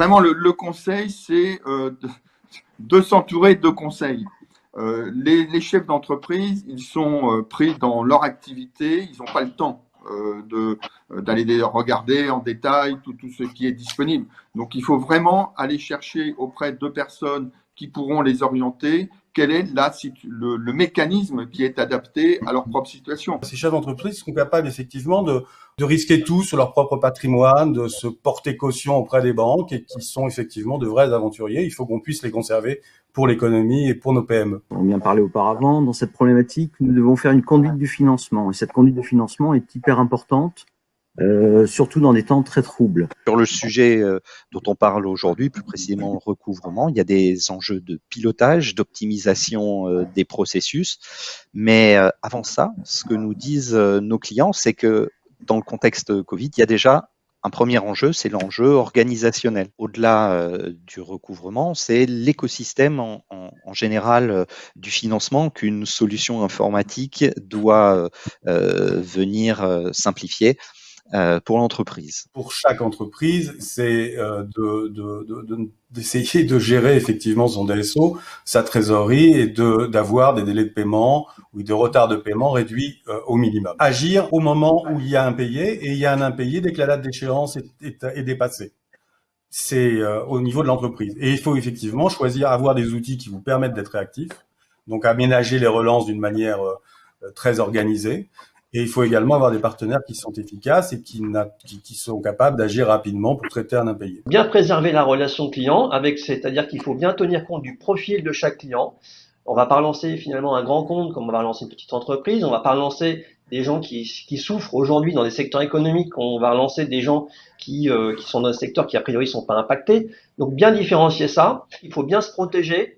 vraiment, le conseil, c'est de s'entourer de conseils. Les chefs d'entreprise, ils sont pris dans leur activité, ils n'ont pas le temps d'aller regarder en détail tout ce qui est disponible. Donc, il faut vraiment aller chercher auprès de personnes qui pourront les orienter quel est le mécanisme qui est adapté à leur propre situation. Ces chefs d'entreprise sont capables effectivement de risquer tout sur leur propre patrimoine, de se porter caution auprès des banques et qui sont effectivement de vrais aventuriers. Il faut qu'on puisse les conserver pour l'économie et pour nos PME. On vient parler auparavant, dans cette problématique, nous devons faire une conduite du financement. Et cette conduite de financement est hyper importante, surtout dans des temps très troubles. Sur le sujet dont on parle aujourd'hui, plus précisément le recouvrement, il y a des enjeux de pilotage, d'optimisation des processus. Mais avant ça, ce que nous disent nos clients, c'est que dans le contexte Covid, il y a déjà un premier enjeu, c'est l'enjeu organisationnel. Au-delà du recouvrement, c'est l'écosystème en général du financement qu'une solution informatique doit venir simplifier pour l'entreprise. Pour chaque entreprise, c'est d'essayer de gérer effectivement son DSO, sa trésorerie et d'avoir des délais de paiement ou des retards de paiement réduits au minimum. Agir au moment où il y a un payé et il y a un impayé dès que la date d'échéance est dépassée. C'est au niveau de l'entreprise. Et il faut effectivement avoir des outils qui vous permettent d'être réactifs, donc aménager les relances d'une manière très organisée. Et il faut également avoir des partenaires qui sont efficaces et qui sont capables d'agir rapidement pour traiter un impayé. Bien préserver la relation client, c'est-à-dire qu'il faut bien tenir compte du profil de chaque client. On va pas relancer finalement un grand compte comme on va relancer une petite entreprise. On va pas relancer des gens qui souffrent aujourd'hui dans des secteurs économiques. On va relancer des gens qui sont dans des secteurs qui a priori sont pas impactés. Donc bien différencier ça. Il faut bien se protéger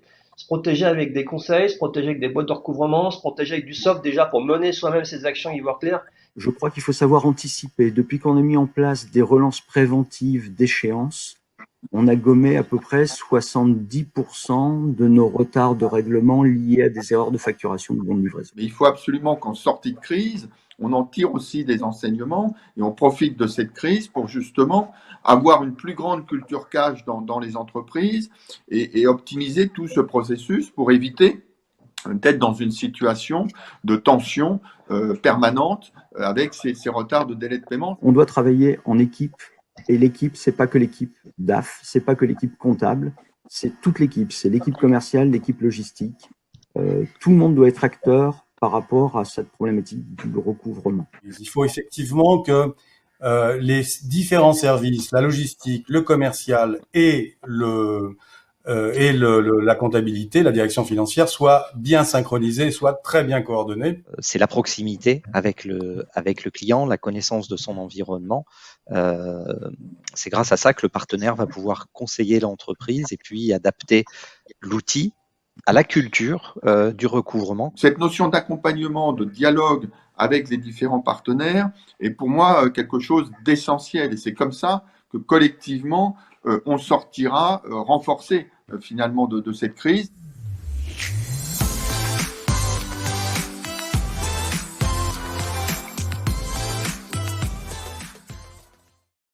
avec des conseils, se protéger avec des boîtes de recouvrement, se protéger avec du soft déjà pour mener soi-même ses actions, y voir clair. Je crois qu'il faut savoir anticiper. Depuis qu'on a mis en place des relances préventives d'échéance, on a gommé à peu près 70% de nos retards de règlement liés à des erreurs de facturation de bons de livraison. Mais il faut absolument qu'en sortie de crise, on en tire aussi des enseignements et on profite de cette crise pour justement avoir une plus grande culture cash dans les entreprises et optimiser tout ce processus pour éviter d'être dans une situation de tension permanente avec ces retards de délai de paiement. On doit travailler en équipe et l'équipe, c'est pas que l'équipe DAF, c'est pas que l'équipe comptable, c'est toute l'équipe, c'est l'équipe commerciale, l'équipe logistique. Tout le monde doit être acteur par rapport à cette problématique du recouvrement. Il faut effectivement que les différents services, la logistique, le commercial et la comptabilité, la direction financière, soient bien synchronisés, soient très bien coordonnés. C'est la proximité avec le client, la connaissance de son environnement. C'est grâce à ça que le partenaire va pouvoir conseiller l'entreprise et puis adapter l'outil à la culture du recouvrement. Cette notion d'accompagnement, de dialogue avec les différents partenaires est pour moi quelque chose d'essentiel. Et c'est comme ça que collectivement, on sortira renforcé finalement de cette crise.